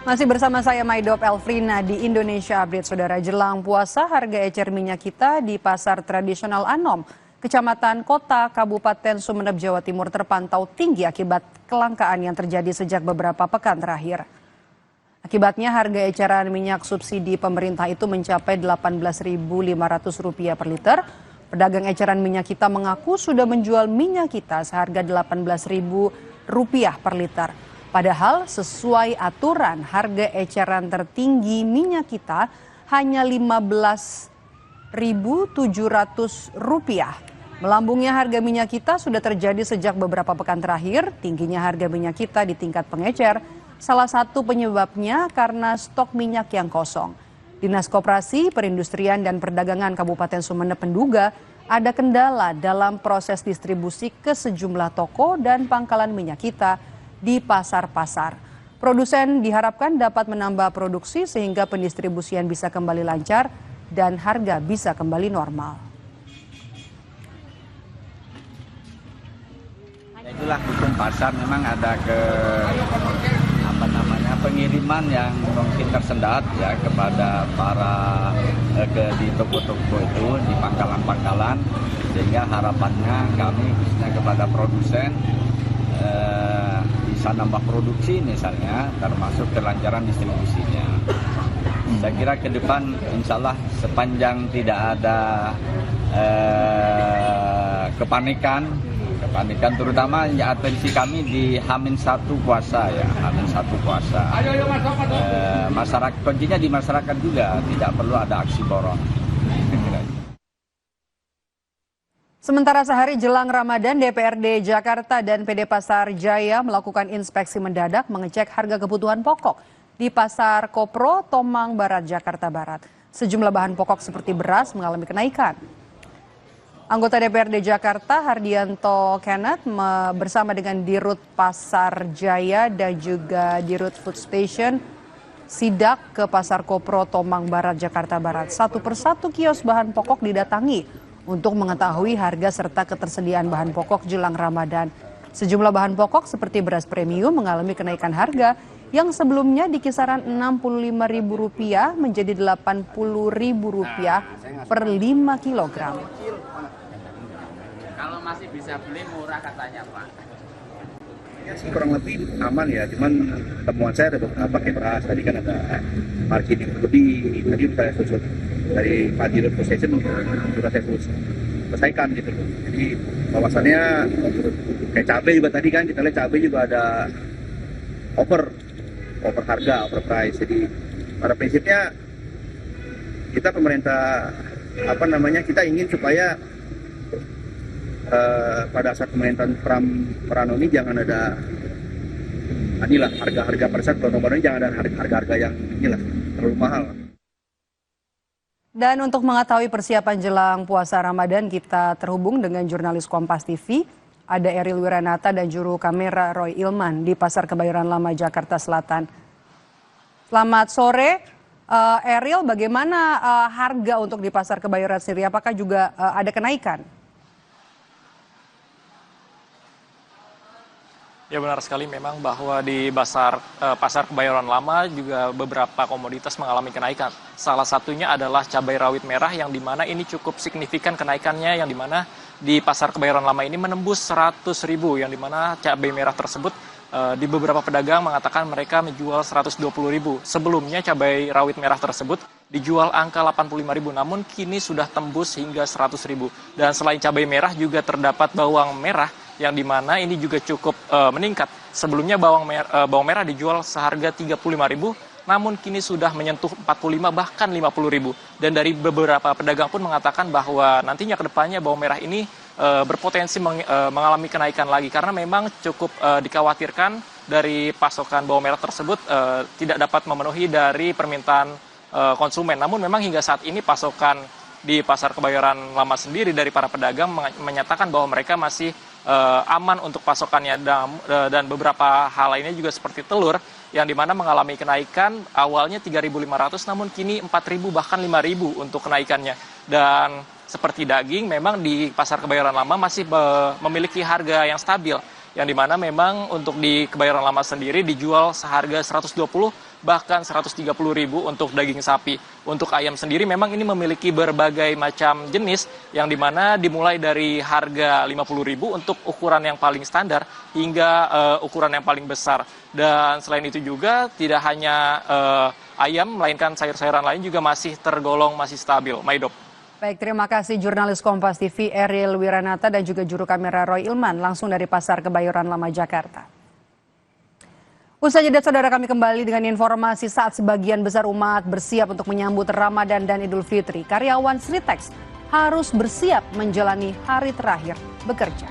Masih bersama saya Maidop Elfrina di Indonesia Update. Saudara, jelang puasa harga ecer minyak kita di pasar tradisional Anom, Kecamatan Kota, Kabupaten Sumeneb, Jawa Timur terpantau tinggi akibat kelangkaan yang terjadi sejak beberapa pekan terakhir. Akibatnya harga eceran minyak subsidi pemerintah itu mencapai Rp18.500 per liter. Pedagang eceran minyak kita mengaku sudah menjual minyak kita seharga Rp18.000 per liter. Padahal sesuai aturan harga eceran tertinggi minyak kita hanya Rp15.700. Melambungnya harga minyak kita sudah terjadi sejak beberapa pekan terakhir. Tingginya harga minyak kita di tingkat pengecer salah satu penyebabnya karena stok minyak yang kosong. Dinas Koperasi, Perindustrian dan Perdagangan Kabupaten Sumeneb menduga ada kendala dalam proses distribusi ke sejumlah toko dan pangkalan minyak kita di pasar-pasar. Produsen diharapkan dapat menambah produksi sehingga pendistribusian bisa kembali lancar dan harga bisa kembali normal. Itulah hukum pasar, memang ada pengiriman yang mungkin tersendat ya kepada para di toko-toko itu, di pangkalan-pangkalan, sehingga harapannya kami khususnya kepada produsen bisa nambah produksi misalnya, termasuk kelancaran distribusinya. Saya kira ke depan insya Allah sepanjang tidak ada kepanikan terutama ya, atensi kami di H-1 puasa ya, H-1 puasa. Masyarakat, kuncinya di masyarakat juga, tidak perlu ada aksi borong. Sementara sehari jelang Ramadan, DPRD Jakarta dan PD Pasar Jaya melakukan inspeksi mendadak mengecek harga kebutuhan pokok di Pasar Kopro, Tomang Barat, Jakarta Barat. Sejumlah bahan pokok seperti beras mengalami kenaikan. Anggota DPRD Jakarta Hardianto Kenneth bersama dengan Dirut Pasar Jaya dan juga Dirut Food Station sidak ke Pasar Kopro, Tomang Barat, Jakarta Barat. Satu persatu kios bahan pokok didatangi untuk mengetahui harga serta ketersediaan bahan pokok jelang Ramadan. Sejumlah bahan pokok seperti beras premium mengalami kenaikan harga yang sebelumnya di kisaran Rp65.000 menjadi Rp80.000 per 5 kilogram. Kalau masih bisa beli murah katanya Pak. Ya sih kurang lebih aman ya, cuman temuan saya ada beberapa kayak beras, tadi kan ada margin lebih, tadi saya susun dari Pak Dirut Station sudah saya selesaikan gitu. Jadi bahwasannya kayak cabai juga tadi kan kita lihat cabai juga ada over harga, over price. Jadi pada prinsipnya kita pemerintah kita ingin supaya pada saat pemerintahan Prano ini jangan ada harga-harga pada saat Prano ini jangan ada harga-harga yang terlalu mahal. Dan untuk mengetahui persiapan jelang puasa Ramadan, kita terhubung dengan jurnalis Kompas TV. Ada Eril Wiranata dan juru kamera Roy Ilman di Pasar Kebayoran Lama, Jakarta Selatan. Selamat sore, Eril. Bagaimana harga untuk di Pasar Kebayoran sendiri? Apakah juga ada kenaikan? Ya benar sekali memang bahwa di Pasar Kebayoran Lama juga beberapa komoditas mengalami kenaikan. Salah satunya adalah cabai rawit merah yang dimana ini cukup signifikan kenaikannya, yang dimana di Pasar Kebayoran Lama ini menembus 100.000, yang dimana cabai merah tersebut di beberapa pedagang mengatakan mereka menjual 120.000. Sebelumnya cabai rawit merah tersebut dijual angka 85.000, namun kini sudah tembus hingga 100.000. Dan selain cabai merah juga terdapat bawang merah yang dimana ini juga cukup meningkat. Sebelumnya bawang merah dijual seharga 35.000, namun kini sudah menyentuh 45 bahkan 50.000. Dan dari beberapa pedagang pun mengatakan bahwa nantinya ke depannya bawang merah ini berpotensi mengalami kenaikan lagi karena memang cukup dikhawatirkan dari pasokan bawang merah tersebut tidak dapat memenuhi dari permintaan konsumen. Namun memang hingga saat ini pasokan di Pasar Kebayoran Lama sendiri dari para pedagang menyatakan bahwa mereka masih aman untuk pasokannya, dan beberapa hal lainnya juga seperti telur yang dimana mengalami kenaikan awalnya 3.500 namun kini 4.000 bahkan 5.000 untuk kenaikannya. Dan seperti daging memang di Pasar Kebayoran Lama masih memiliki harga yang stabil, yang dimana memang untuk di Kebayoran Lama sendiri dijual seharga 120 bahkan 130.000 untuk daging sapi. Untuk ayam sendiri memang ini memiliki berbagai macam jenis yang dimana dimulai dari harga 50.000 untuk ukuran yang paling standar hingga ukuran yang paling besar. Dan selain itu juga tidak hanya ayam melainkan sayur-sayuran lain juga masih tergolong masih stabil. Maidop. Baik, terima kasih jurnalis Kompas TV Eril Wiranata dan juga juru kamera Roy Ilman langsung dari Pasar Kebayoran Lama Jakarta. Usai jeda, saudara, kami kembali dengan informasi saat sebagian besar umat bersiap untuk menyambut Ramadan dan Idul Fitri. Karyawan Sritex harus bersiap menjalani hari terakhir bekerja.